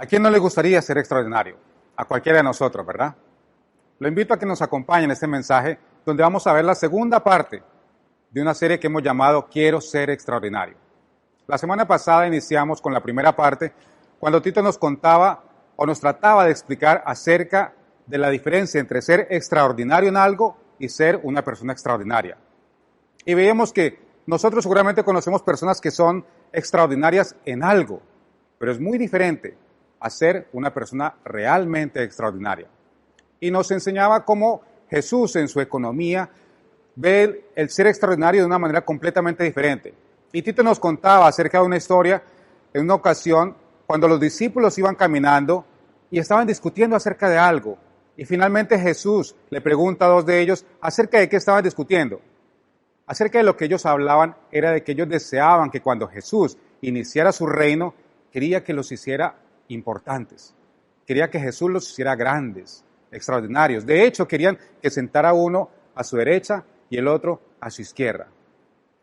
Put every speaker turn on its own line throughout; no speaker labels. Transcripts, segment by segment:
¿A quién no le gustaría ser extraordinario? A cualquiera de nosotros, ¿verdad? Lo invito a que nos acompañe en este mensaje donde vamos a ver la segunda parte de una serie que hemos llamado Quiero ser extraordinario. La semana pasada iniciamos con la primera parte cuando Tito nos contaba o nos trataba de explicar acerca de la diferencia entre ser extraordinario en algo y ser una persona extraordinaria. Y veíamos que nosotros seguramente conocemos personas que son extraordinarias en algo, pero es muy diferente a ser una persona realmente extraordinaria. Y nos enseñaba cómo Jesús en su economía ve el ser extraordinario de una manera completamente diferente. Y Tito nos contaba acerca de una historia en una ocasión cuando los discípulos iban caminando y estaban discutiendo acerca de algo. Y finalmente Jesús le pregunta a dos de ellos acerca de qué estaban discutiendo. Acerca de lo que ellos hablaban era de que ellos deseaban que cuando Jesús iniciara su reino, quería que los hiciera importantes. Quería que Jesús los hiciera grandes, extraordinarios. De hecho, querían que sentara uno a su derecha y el otro a su izquierda.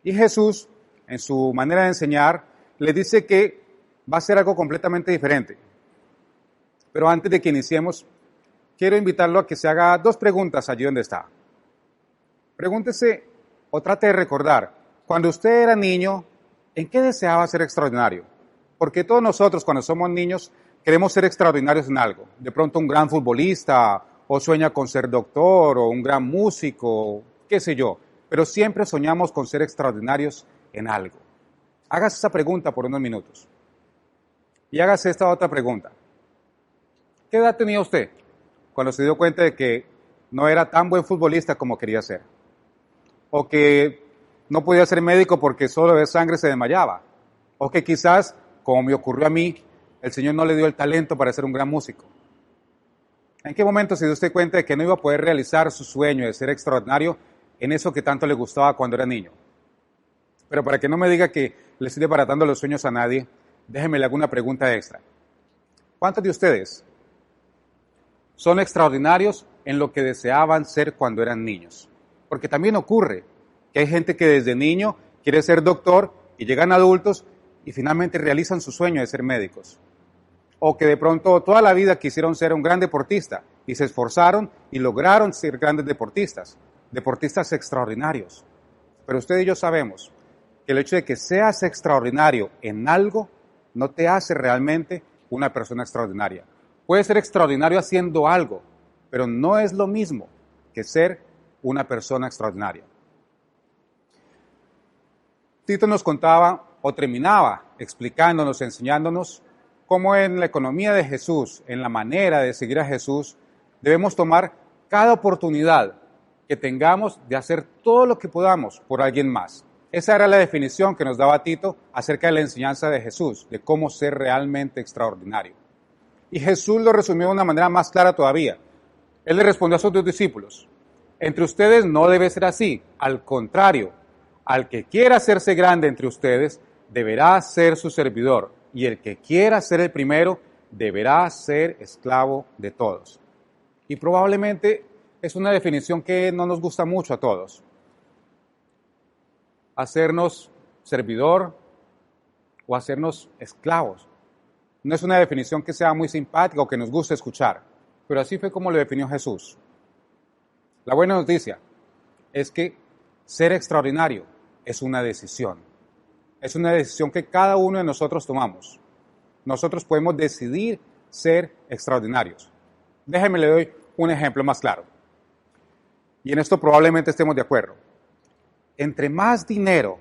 Y Jesús, en su manera de enseñar, les dice que va a ser algo completamente diferente. Pero antes de que iniciemos, quiero invitarlo a que se haga dos preguntas allí donde está. Pregúntese o trate de recordar, cuando usted era niño, ¿en qué deseaba ser extraordinario? Porque todos nosotros cuando somos niños queremos ser extraordinarios en algo. De pronto un gran futbolista, o sueña con ser doctor, o un gran músico, qué sé yo. Pero siempre soñamos con ser extraordinarios en algo. Hágase esa pregunta por unos minutos. Y hágase esta otra pregunta. ¿Qué edad tenía usted cuando se dio cuenta de que no era tan buen futbolista como quería ser? O que no podía ser médico porque solo de sangre se desmayaba. O que quizás, como me ocurrió a mí, el Señor no le dio el talento para ser un gran músico. ¿En qué momento se dio usted cuenta de que no iba a poder realizar su sueño de ser extraordinario en eso que tanto le gustaba cuando era niño? Pero para que no me diga que le estoy desbaratando los sueños a nadie, déjeme alguna pregunta extra. ¿Cuántos de ustedes son extraordinarios en lo que deseaban ser cuando eran niños? Porque también ocurre que hay gente que desde niño quiere ser doctor y llegan adultos y finalmente realizan su sueño de ser médicos. O que de pronto toda la vida quisieron ser un gran deportista y se esforzaron y lograron ser grandes deportistas, deportistas extraordinarios. Pero usted y yo sabemos que el hecho de que seas extraordinario en algo no te hace realmente una persona extraordinaria. Puedes ser extraordinario haciendo algo, pero no es lo mismo que ser una persona extraordinaria. Tito nos contaba o terminaba explicándonos, enseñándonos cómo en la economía de Jesús, en la manera de seguir a Jesús, debemos tomar cada oportunidad que tengamos de hacer todo lo que podamos por alguien más. Esa era la definición que nos daba Tito acerca de la enseñanza de Jesús, de cómo ser realmente extraordinario. Y Jesús lo resumió de una manera más clara todavía. Él le respondió a sus dos discípulos: entre ustedes no debe ser así, al contrario, al que quiera hacerse grande entre ustedes, deberá ser su servidor, y el que quiera ser el primero, deberá ser esclavo de todos. Y probablemente es una definición que no nos gusta mucho a todos. Hacernos servidor o hacernos esclavos. No es una definición que sea muy simpática o que nos guste escuchar, pero así fue como lo definió Jesús. La buena noticia es que ser extraordinario es una decisión. Es una decisión que cada uno de nosotros tomamos. Nosotros podemos decidir ser extraordinarios. Déjenme le doy un ejemplo más claro. Y en esto probablemente estemos de acuerdo. Entre más dinero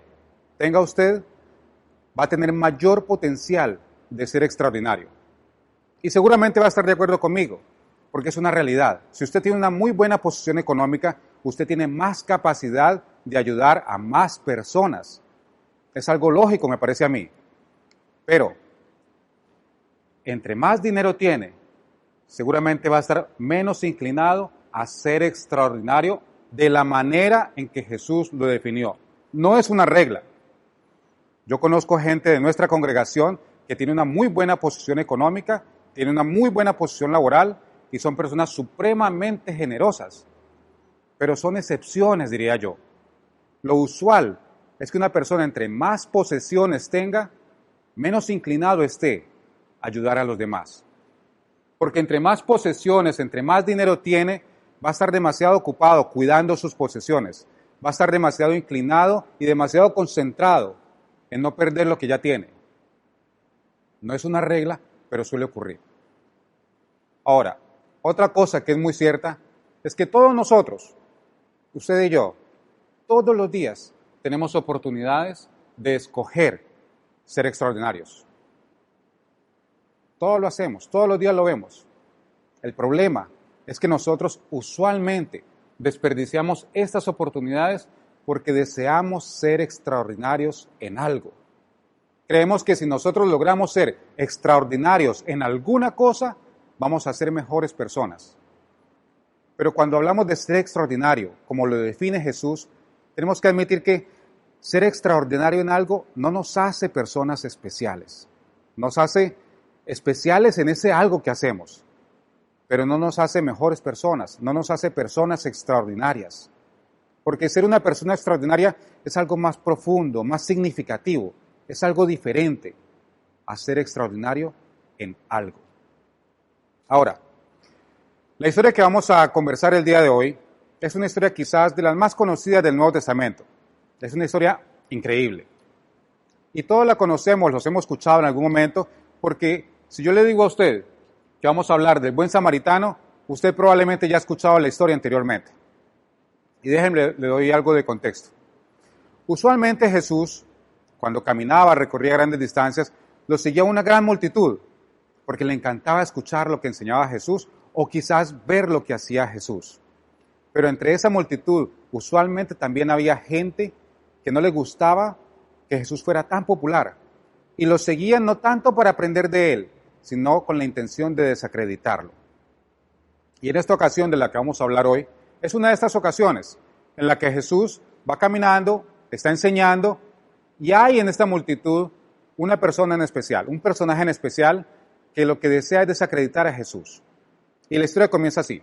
tenga usted, va a tener mayor potencial de ser extraordinario. Y seguramente va a estar de acuerdo conmigo, porque es una realidad. Si usted tiene una muy buena posición económica, usted tiene más capacidad de ayudar a más personas. Es algo lógico, me parece a mí. Pero, entre más dinero tiene, seguramente va a estar menos inclinado a ser extraordinario de la manera en que Jesús lo definió. No es una regla. Yo conozco gente de nuestra congregación que tiene una muy buena posición económica, tiene una muy buena posición laboral y son personas supremamente generosas. Pero son excepciones, diría yo. Lo usual es que una persona entre más posesiones tenga, menos inclinado esté ayudar a los demás. Porque entre más posesiones, entre más dinero tiene, va a estar demasiado ocupado cuidando sus posesiones. Va a estar demasiado inclinado y demasiado concentrado en no perder lo que ya tiene. No es una regla, pero suele ocurrir. Ahora, otra cosa que es muy cierta es que todos nosotros, usted y yo, todos los días tenemos oportunidades de escoger ser extraordinarios. Todo lo hacemos, todos los días lo vemos. El problema es que nosotros usualmente desperdiciamos estas oportunidades porque deseamos ser extraordinarios en algo. Creemos que si nosotros logramos ser extraordinarios en alguna cosa, vamos a ser mejores personas. Pero cuando hablamos de ser extraordinario, como lo define Jesús, tenemos que admitir que ser extraordinario en algo no nos hace personas especiales. Nos hace especiales en ese algo que hacemos, pero no nos hace mejores personas, no nos hace personas extraordinarias. Porque ser una persona extraordinaria es algo más profundo, más significativo, es algo diferente a ser extraordinario en algo. Ahora, la historia que vamos a conversar el día de hoy es una historia quizás de las más conocidas del Nuevo Testamento. Es una historia increíble. Y todos la conocemos, los hemos escuchado en algún momento, porque si yo le digo a usted que vamos a hablar del buen samaritano, usted probablemente ya ha escuchado la historia anteriormente. Y déjenme, le doy algo de contexto. Usualmente Jesús, cuando caminaba, recorría grandes distancias, lo seguía una gran multitud, porque le encantaba escuchar lo que enseñaba Jesús o quizás ver lo que hacía Jesús. Pero entre esa multitud, usualmente también había gente que no le gustaba que Jesús fuera tan popular y lo seguían no tanto para aprender de él, sino con la intención de desacreditarlo. Y en esta ocasión de la que vamos a hablar hoy, es una de estas ocasiones en la que Jesús va caminando, está enseñando, y hay en esta multitud una persona en especial, un personaje en especial que lo que desea es desacreditar a Jesús. Y la historia comienza así.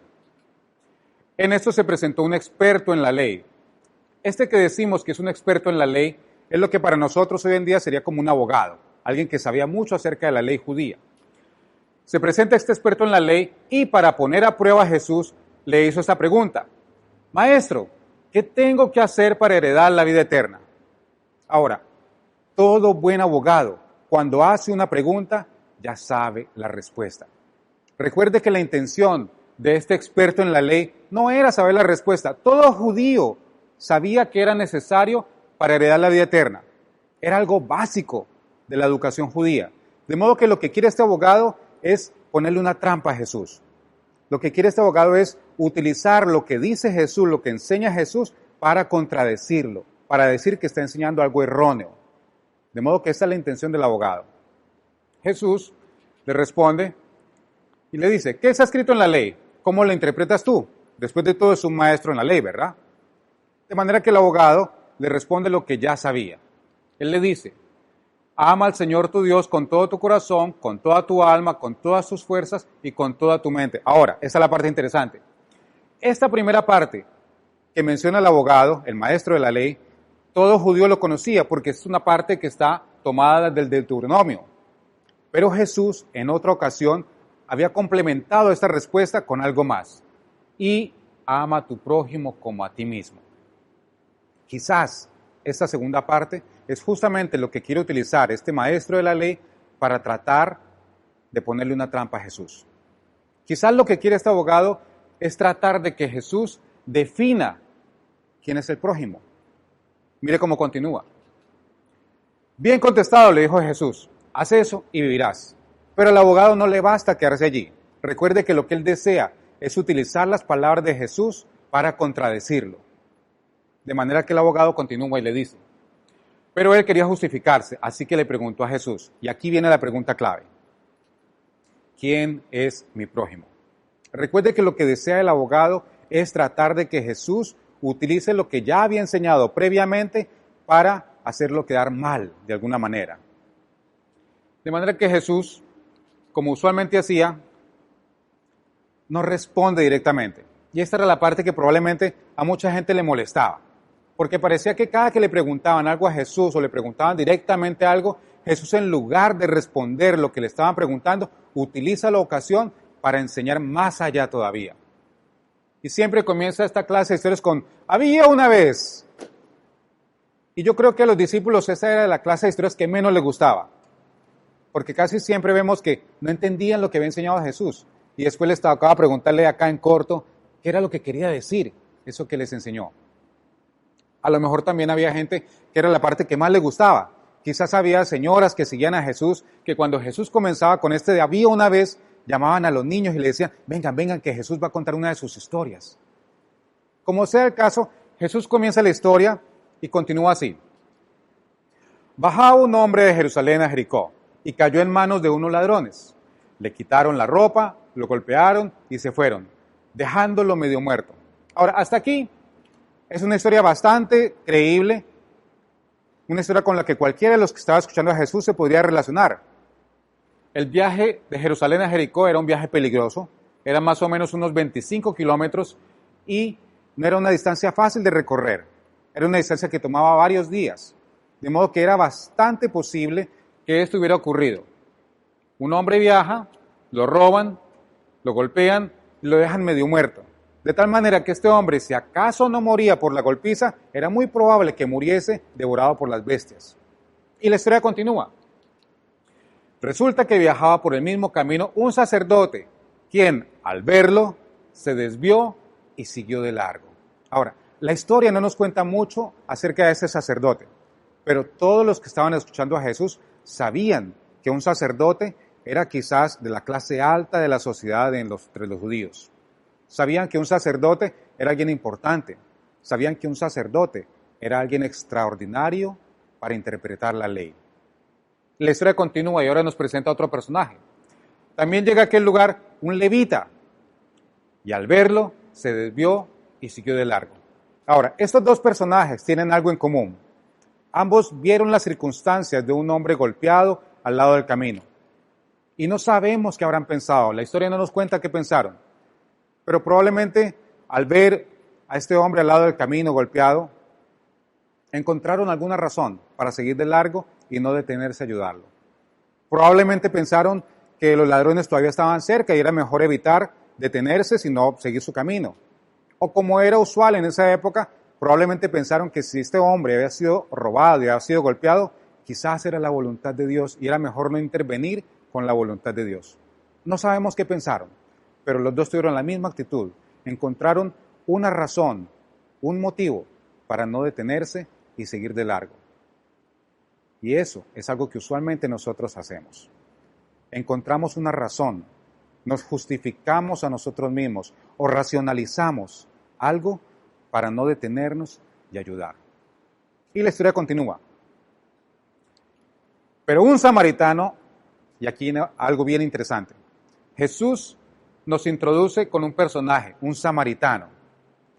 En esto se presentó un experto en la ley. Este que decimos que es un experto en la ley es lo que para nosotros hoy en día sería como un abogado, alguien que sabía mucho acerca de la ley judía. Se presenta este experto en la ley y para poner a prueba a Jesús le hizo esta pregunta. Maestro, ¿qué tengo que hacer para heredar la vida eterna? Ahora, todo buen abogado, cuando hace una pregunta, ya sabe la respuesta. Recuerde que la intención de este experto en la ley no era saber la respuesta. Todo judío sabía que era necesario para heredar la vida eterna. Era algo básico de la educación judía. De modo que lo que quiere este abogado es ponerle una trampa a Jesús. Lo que quiere este abogado es utilizar lo que dice Jesús, lo que enseña Jesús, para contradecirlo, para decir que está enseñando algo erróneo. De modo que esta es la intención del abogado. Jesús le responde y le dice, ¿qué está escrito en la ley? ¿Cómo la interpretas tú? Después de todo es un maestro en la ley, ¿verdad? De manera que el abogado le responde lo que ya sabía. Él le dice, ama al Señor tu Dios con todo tu corazón, con toda tu alma, con todas tus fuerzas y con toda tu mente. Ahora, esta es la parte interesante. Esta primera parte que menciona el abogado, el maestro de la ley, todo judío lo conocía porque es una parte que está tomada del Deuteronomio. Pero Jesús, en otra ocasión, había complementado esta respuesta con algo más. Y ama a tu prójimo como a ti mismo. Quizás esta segunda parte es justamente lo que quiere utilizar este maestro de la ley para tratar de ponerle una trampa a Jesús. Quizás lo que quiere este abogado es tratar de que Jesús defina quién es el prójimo. Mire cómo continúa. Bien contestado, le dijo Jesús, haz eso y vivirás. Pero al abogado no le basta quedarse allí. Recuerde que lo que él desea es utilizar las palabras de Jesús para contradecirlo. De manera que el abogado continúa y le dice, pero él quería justificarse, así que le preguntó a Jesús, y aquí viene la pregunta clave, ¿quién es mi prójimo? Recuerde que lo que desea el abogado es tratar de que Jesús utilice lo que ya había enseñado previamente para hacerlo quedar mal de alguna manera. De manera que Jesús, como usualmente hacía, no responde directamente. Y esta era la parte que probablemente a mucha gente le molestaba. porque parecía que cada que le preguntaban algo a Jesús o le preguntaban directamente algo, Jesús, en lugar de responder lo que le estaban preguntando, utiliza la ocasión para enseñar más allá todavía. Y siempre comienza esta clase de historias con había una vez. Y yo creo que a los discípulos esa era la clase de historias que menos les gustaba, porque casi siempre vemos que no entendían lo que había enseñado Jesús. Y después les tocaba preguntarle acá en corto qué era lo que quería decir, eso que les enseñó. A lo mejor también había gente que era la parte que más le gustaba. Quizás había señoras que seguían a Jesús, que cuando Jesús comenzaba con este de había una vez, llamaban a los niños y le decían, vengan, vengan, que Jesús va a contar una de sus historias. Como sea el caso, Jesús comienza la historia y continúa así. Bajaba un hombre de Jerusalén a Jericó y cayó en manos de unos ladrones. Le quitaron la ropa, lo golpearon y se fueron, dejándolo medio muerto. Ahora, hasta aquí es una historia bastante creíble, una historia con la que cualquiera de los que estaba escuchando a Jesús se podría relacionar. El viaje de Jerusalén a Jericó era un viaje peligroso, era más o menos unos 25 kilómetros y no era una distancia fácil de recorrer, era una distancia que tomaba varios días, de modo que era bastante posible que esto hubiera ocurrido. Un hombre viaja, lo roban, lo golpean y lo dejan medio muerto. De tal manera que este hombre, si acaso no moría por la golpiza, era muy probable que muriese devorado por las bestias. Y la historia continúa. Resulta que viajaba por el mismo camino un sacerdote, quien, al verlo, se desvió y siguió de largo. Ahora, la historia no nos cuenta mucho acerca de ese sacerdote, pero todos los que estaban escuchando a Jesús sabían que un sacerdote era quizás de la clase alta de la sociedad entre los judíos. Sabían que un sacerdote era alguien importante. Sabían que un sacerdote era alguien extraordinario para interpretar la ley. La historia continúa y ahora nos presenta otro personaje. También llega a aquel lugar un levita y al verlo se desvió y siguió de largo. Ahora, estos dos personajes tienen algo en común. Ambos vieron las circunstancias de un hombre golpeado al lado del camino. Y no sabemos qué habrán pensado. La historia no nos cuenta qué pensaron. Pero probablemente al ver a este hombre al lado del camino golpeado, encontraron alguna razón para seguir de largo y no detenerse a ayudarlo. Probablemente pensaron que los ladrones todavía estaban cerca y era mejor evitar detenerse sino seguir su camino. O como era usual en esa época, probablemente pensaron que si este hombre había sido robado y había sido golpeado, quizás era la voluntad de Dios y era mejor no intervenir con la voluntad de Dios. No sabemos qué pensaron, pero los dos tuvieron la misma actitud. Encontraron una razón, un motivo para no detenerse y seguir de largo. Y eso es algo que usualmente nosotros hacemos. Encontramos una razón, nos justificamos a nosotros mismos o racionalizamos algo para no detenernos y ayudar. Y la historia continúa. Pero un samaritano, y aquí algo bien interesante, Jesús nos introduce con un personaje, un samaritano.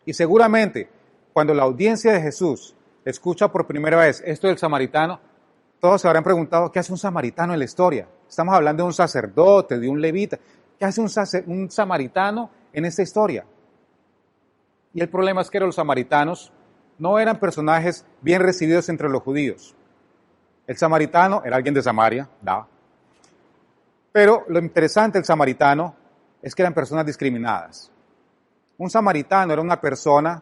Y seguramente cuando la audiencia de Jesús escucha por primera vez esto del samaritano, todos se habrán preguntado, ¿qué hace un samaritano en la historia? Estamos hablando de un sacerdote, de un levita. ¿Qué hace un samaritano en esta historia? Y el problema es que los samaritanos no eran personajes bien recibidos entre los judíos. El samaritano era alguien de Samaria, ¿da? Pero lo interesante del samaritano es que eran personas discriminadas. Un samaritano era una persona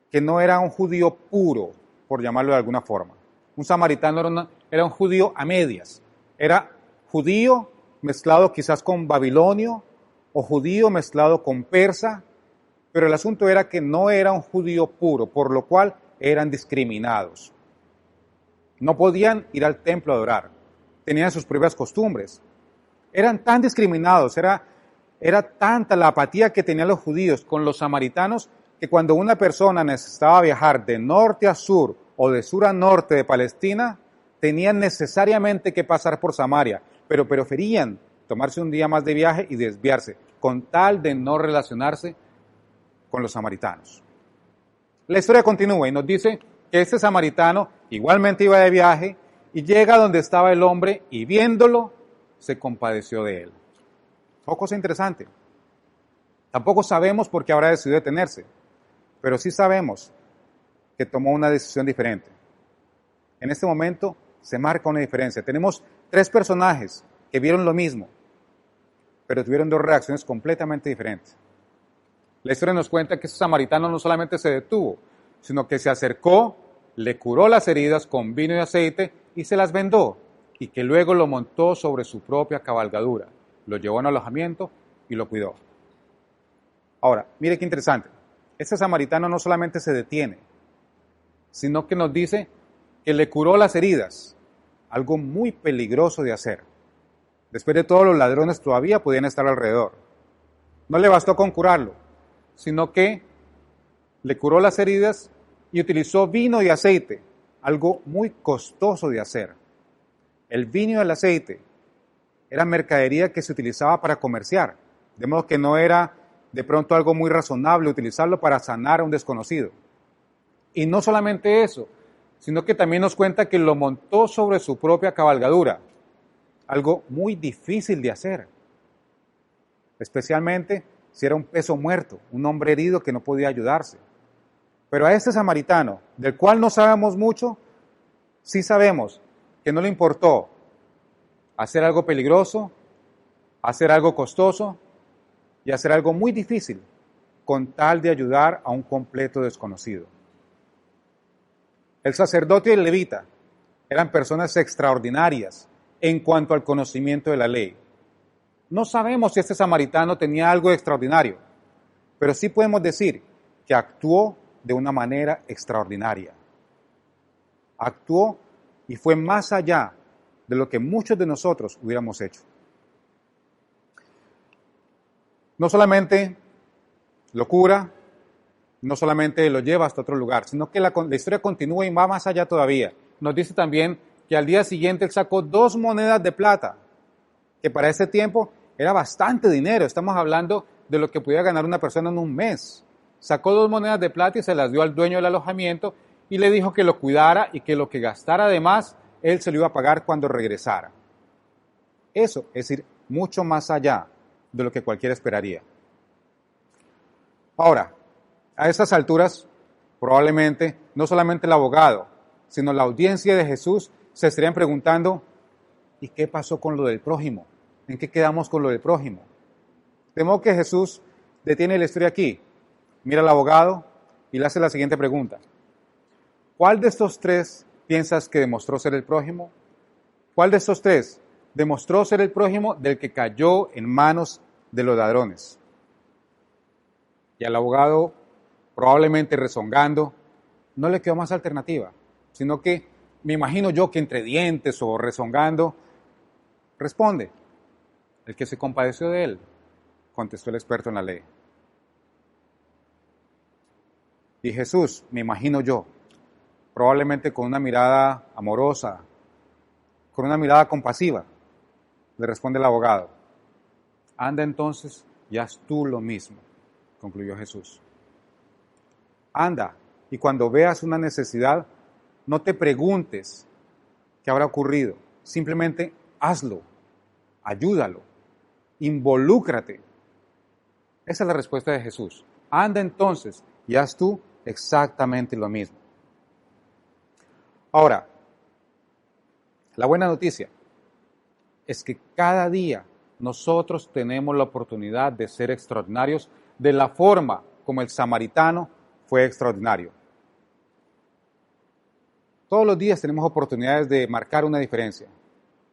que no era un judío puro, por llamarlo de alguna forma. Un samaritano era un judío a medias. Era judío mezclado quizás con babilonio o judío mezclado con persa, pero el asunto era que no era un judío puro, por lo cual eran discriminados. No podían ir al templo a adorar, tenían sus propias costumbres. Eran tan discriminados, era tanta la apatía que tenían los judíos con los samaritanos que cuando una persona necesitaba viajar de norte a sur o de sur a norte de Palestina, tenían necesariamente que pasar por Samaria, pero preferían tomarse un día más de viaje y desviarse, con tal de no relacionarse con los samaritanos. La historia continúa y nos dice que este samaritano igualmente iba de viaje y llega donde estaba el hombre y viéndolo, se compadeció de él. Cosa interesante. Tampoco sabemos por qué habrá decidido detenerse, pero sí sabemos que tomó una decisión diferente. En este momento se marca una diferencia. Tenemos 3 personajes que vieron lo mismo, pero tuvieron 2 reacciones completamente diferentes. La historia nos cuenta que ese samaritano no solamente se detuvo, sino que se acercó, le curó las heridas con vino y aceite y se las vendó, y que luego lo montó sobre su propia cabalgadura, lo llevó a un alojamiento y lo cuidó. Ahora, mire qué interesante. Este samaritano no solamente se detiene, sino que nos dice que le curó las heridas, algo muy peligroso de hacer. Después de todo, los ladrones todavía podían estar alrededor. No le bastó con curarlo, sino que le curó las heridas y utilizó vino y aceite, algo muy costoso de hacer. El vino y el aceite era mercadería que se utilizaba para comerciar, de modo que no era de pronto algo muy razonable utilizarlo para sanar a un desconocido. Y no solamente eso, sino que también nos cuenta que lo montó sobre su propia cabalgadura, algo muy difícil de hacer, especialmente si era un peso muerto, un hombre herido que no podía ayudarse. Pero a este samaritano, del cual no sabemos mucho, sí sabemos que no le importó hacer algo peligroso, hacer algo costoso y hacer algo muy difícil con tal de ayudar a un completo desconocido. El sacerdote y el levita eran personas extraordinarias en cuanto al conocimiento de la ley. No sabemos si este samaritano tenía algo extraordinario, pero sí podemos decir que actuó de una manera extraordinaria. Actuó y fue más allá de lo que muchos de nosotros hubiéramos hecho. No solamente lo cura, no solamente lo lleva hasta otro lugar, sino que la historia continúa y va más allá todavía. Nos dice también que al día siguiente él sacó 2 monedas de plata, que para ese tiempo era bastante dinero. Estamos hablando de lo que podía ganar una persona en un mes. Sacó 2 monedas de plata y se las dio al dueño del alojamiento y le dijo que lo cuidara y que lo que gastara además, él se lo iba a pagar cuando regresara. Eso es ir mucho más allá de lo que cualquiera esperaría. Ahora, a esas alturas, probablemente no solamente el abogado, sino la audiencia de Jesús se estarían preguntando, ¿y qué pasó con lo del prójimo? ¿En qué quedamos con lo del prójimo? De modo que Jesús detiene la historia aquí, mira al abogado y le hace la siguiente pregunta. ¿Cuál de estos 3 piensas que demostró ser el prójimo? ¿Cuál de estos 3 demostró ser el prójimo del que cayó en manos de los ladrones? Y al abogado, probablemente rezongando, no le quedó más alternativa, sino que me imagino yo que entre dientes o rezongando, responde, el que se compadeció de él, contestó el experto en la ley. Y Jesús, me imagino yo, probablemente con una mirada amorosa, con una mirada compasiva, le responde el abogado, anda entonces y haz tú lo mismo, concluyó Jesús. Anda, y cuando veas una necesidad, no te preguntes qué habrá ocurrido, simplemente hazlo, ayúdalo, involúcrate. Esa es la respuesta de Jesús. Anda entonces y haz tú exactamente lo mismo. Ahora, la buena noticia es que cada día nosotros tenemos la oportunidad de ser extraordinarios de la forma como el samaritano fue extraordinario. Todos los días tenemos oportunidades de marcar una diferencia.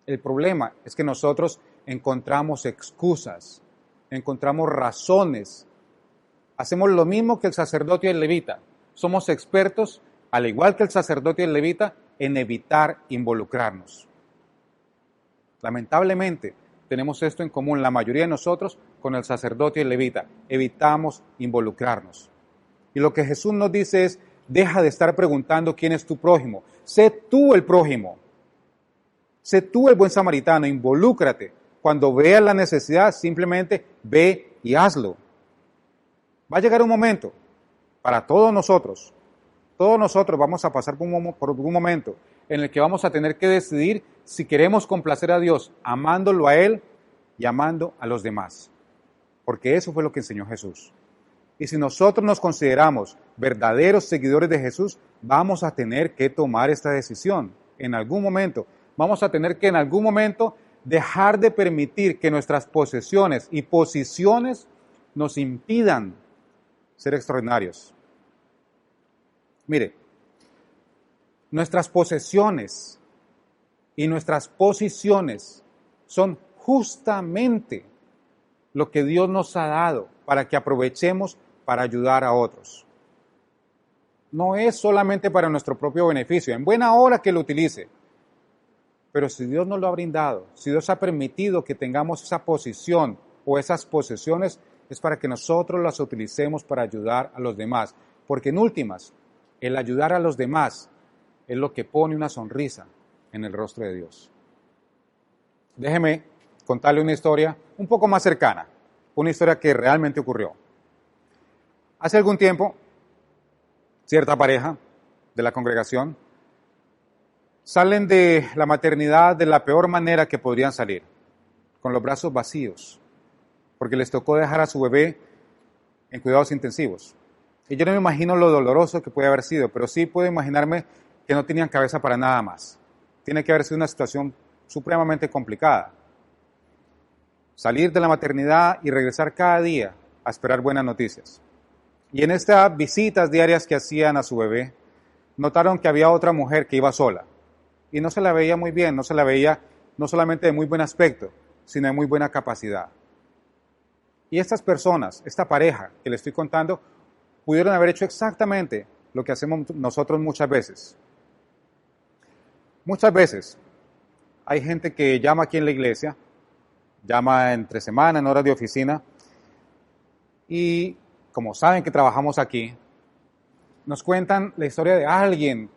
El problema es que nosotros encontramos excusas, encontramos razones. Hacemos lo mismo que el sacerdote y el levita. Somos expertos, al igual que el sacerdote y el levita, en evitar involucrarnos. Lamentablemente, tenemos esto en común, la mayoría de nosotros, con el sacerdote y el levita. Evitamos involucrarnos. Y lo que Jesús nos dice es, deja de estar preguntando quién es tu prójimo. Sé tú el prójimo. Sé tú el buen samaritano. Involúcrate. Cuando veas la necesidad, simplemente ve y hazlo. Va a llegar un momento para todos nosotros vamos a pasar por un momento en el que vamos a tener que decidir si queremos complacer a Dios amándolo a Él y amando a los demás. Porque eso fue lo que enseñó Jesús. Y si nosotros nos consideramos verdaderos seguidores de Jesús, vamos a tener que tomar esta decisión en algún momento. Vamos a tener que en algún momento dejar de permitir que nuestras posesiones y posiciones nos impidan ser extraordinarios. Mire, nuestras posesiones y nuestras posiciones son justamente lo que Dios nos ha dado para que aprovechemos para ayudar a otros. No es solamente para nuestro propio beneficio, en buena hora que lo utilice, pero si Dios nos lo ha brindado, si Dios ha permitido que tengamos esa posición o esas posesiones, es para que nosotros las utilicemos para ayudar a los demás, porque en últimas, el ayudar a los demás es lo que pone una sonrisa en el rostro de Dios. Déjeme contarle una historia un poco más cercana, una historia que realmente ocurrió. Hace algún tiempo, cierta pareja de la congregación salen de la maternidad de la peor manera que podrían salir, con los brazos vacíos, porque les tocó dejar a su bebé en cuidados intensivos. Y yo no me imagino lo doloroso que puede haber sido, pero sí puedo imaginarme que no tenían cabeza para nada más. Tiene que haber sido una situación supremamente complicada. Salir de la maternidad y regresar cada día a esperar buenas noticias. Y en estas visitas diarias que hacían a su bebé, notaron que había otra mujer que iba sola. Y no se la veía muy bien, no se la veía no solamente de muy buen aspecto, sino de muy buena capacidad. Y estas personas, esta pareja que les estoy contando, pudieron haber hecho exactamente lo que hacemos nosotros muchas veces. Muchas veces hay gente que llama aquí en la iglesia, llama entre semana, en horas de oficina, y como saben que trabajamos aquí, nos cuentan la historia de alguien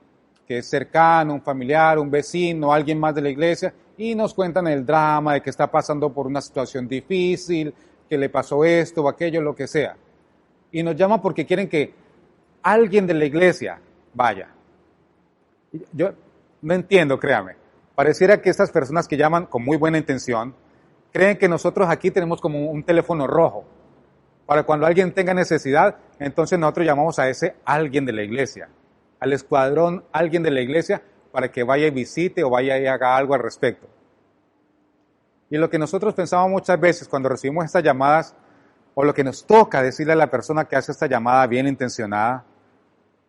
que es cercano, un familiar, un vecino, alguien más de la iglesia, y nos cuentan el drama de que está pasando por una situación difícil, que le pasó esto o aquello, lo que sea. Y nos llaman porque quieren que alguien de la iglesia vaya. Yo no entiendo, créame. Pareciera que estas personas que llaman con muy buena intención, creen que nosotros aquí tenemos como un teléfono rojo. Para cuando alguien tenga necesidad, entonces nosotros llamamos a ese alguien de la iglesia, al escuadrón alguien de la iglesia, para que vaya y visite o vaya y haga algo al respecto. Y lo que nosotros pensamos muchas veces cuando recibimos estas llamadas, o lo que nos toca decirle a la persona que hace esta llamada bien intencionada,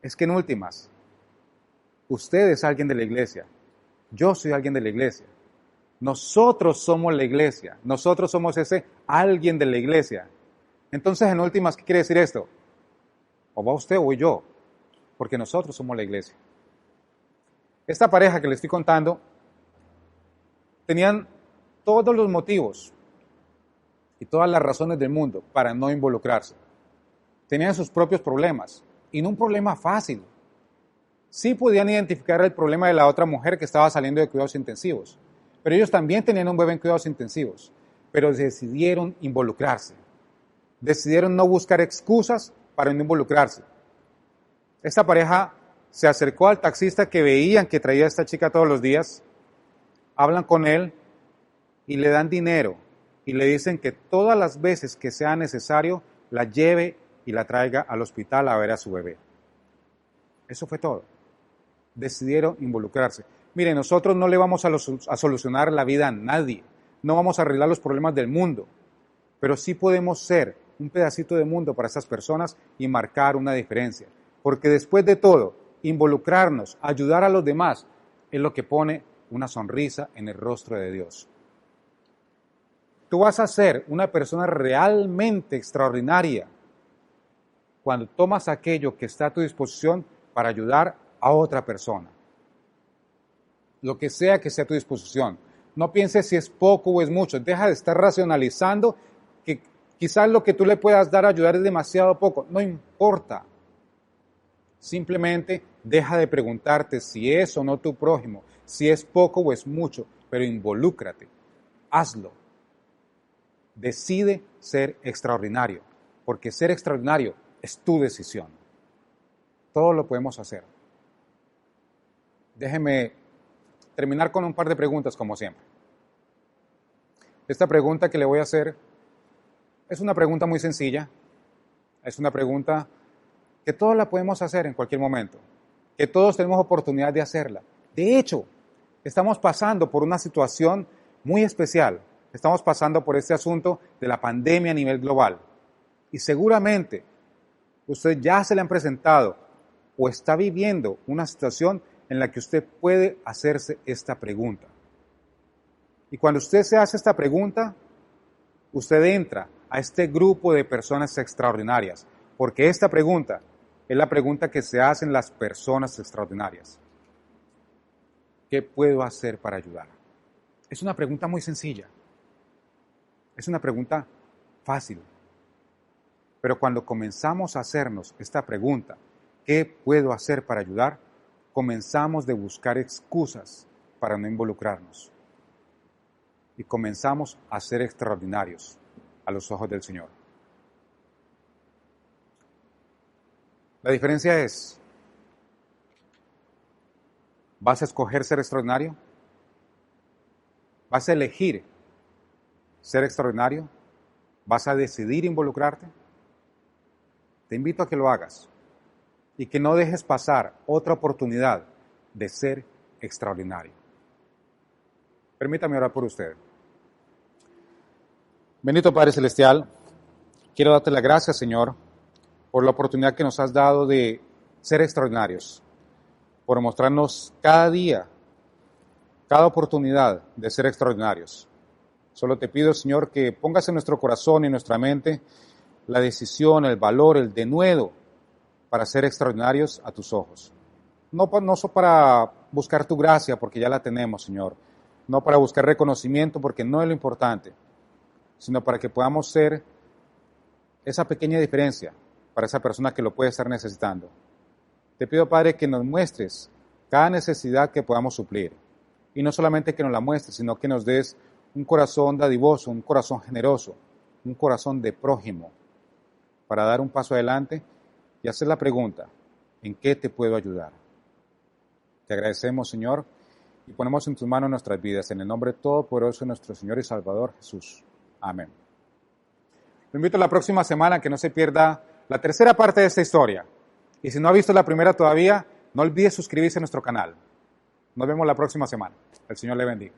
es que en últimas, usted es alguien de la iglesia, yo soy alguien de la iglesia, nosotros somos la iglesia, nosotros somos ese alguien de la iglesia. Entonces, en últimas, ¿qué quiere decir esto? O va usted o voy yo, porque nosotros somos la iglesia. Esta pareja que le estoy contando, tenían todos los motivos y todas las razones del mundo para no involucrarse. Tenían sus propios problemas, y no un problema fácil. Sí podían identificar el problema de la otra mujer que estaba saliendo de cuidados intensivos, pero ellos también tenían un bebé en cuidados intensivos, pero decidieron involucrarse. Decidieron no buscar excusas para no involucrarse. Esta pareja se acercó al taxista que veían que traía a esta chica todos los días, hablan con él y le dan dinero y le dicen que todas las veces que sea necesario la lleve y la traiga al hospital a ver a su bebé. Eso fue todo. Decidieron involucrarse. Mire, nosotros no le vamos a solucionar la vida a nadie, no vamos a arreglar los problemas del mundo, pero sí podemos ser un pedacito de mundo para esas personas y marcar una diferencia. Porque después de todo, involucrarnos, ayudar a los demás, es lo que pone una sonrisa en el rostro de Dios. Tú vas a ser una persona realmente extraordinaria cuando tomas aquello que está a tu disposición para ayudar a otra persona. Lo que sea a tu disposición. No pienses si es poco o es mucho. Deja de estar racionalizando que quizás lo que tú le puedas dar a ayudar es demasiado poco. No importa. Simplemente deja de preguntarte si es o no tu prójimo, si es poco o es mucho, pero involúcrate. Hazlo. Decide ser extraordinario, porque ser extraordinario es tu decisión. Todo lo podemos hacer. Déjeme terminar con un par de preguntas, como siempre. Esta pregunta que le voy a hacer es una pregunta muy sencilla, Es una pregunta que todos la podemos hacer en cualquier momento, que todos tenemos oportunidad de hacerla. De hecho, estamos pasando por una situación muy especial. Estamos pasando por este asunto de la pandemia a nivel global. Y seguramente usted ya se le han presentado o está viviendo una situación en la que usted puede hacerse esta pregunta. Y cuando usted se hace esta pregunta, usted entra a este grupo de personas extraordinarias, porque esta pregunta es la pregunta que se hacen las personas extraordinarias. ¿Qué puedo hacer para ayudar? Es una pregunta muy sencilla. Es una pregunta fácil. Pero cuando comenzamos a hacernos esta pregunta, ¿qué puedo hacer para ayudar?, comenzamos de buscar excusas para no involucrarnos. Y comenzamos a ser extraordinarios a los ojos del Señor. La diferencia es, ¿vas a escoger ser extraordinario? ¿Vas a elegir ser extraordinario? ¿Vas a decidir involucrarte? Te invito a que lo hagas y que no dejes pasar otra oportunidad de ser extraordinario. Permítame orar por usted. Bendito Padre Celestial, quiero darte las gracias, Señor, por la oportunidad que nos has dado de ser extraordinarios, por mostrarnos cada día, cada oportunidad de ser extraordinarios. Solo te pido, Señor, que pongas en nuestro corazón y en nuestra mente la decisión, el valor, el denuedo para ser extraordinarios a tus ojos. No solo para buscar tu gracia, porque ya la tenemos, Señor. No para buscar reconocimiento, porque no es lo importante, sino para que podamos ser esa pequeña diferencia para esa persona que lo puede estar necesitando. Te pido, Padre, que nos muestres cada necesidad que podamos suplir. Y no solamente que nos la muestres, sino que nos des un corazón dadivoso, un corazón generoso, un corazón de prójimo, para dar un paso adelante y hacer la pregunta, ¿en qué te puedo ayudar? Te agradecemos, Señor, y ponemos en tus manos nuestras vidas, en el nombre todopoderoso de nuestro Señor y Salvador Jesús. Amén. Lo invito a la próxima semana que no se pierda la tercera parte de esta historia. Y si no ha visto la primera todavía, no olvide suscribirse a nuestro canal. Nos vemos la próxima semana. El Señor le bendiga.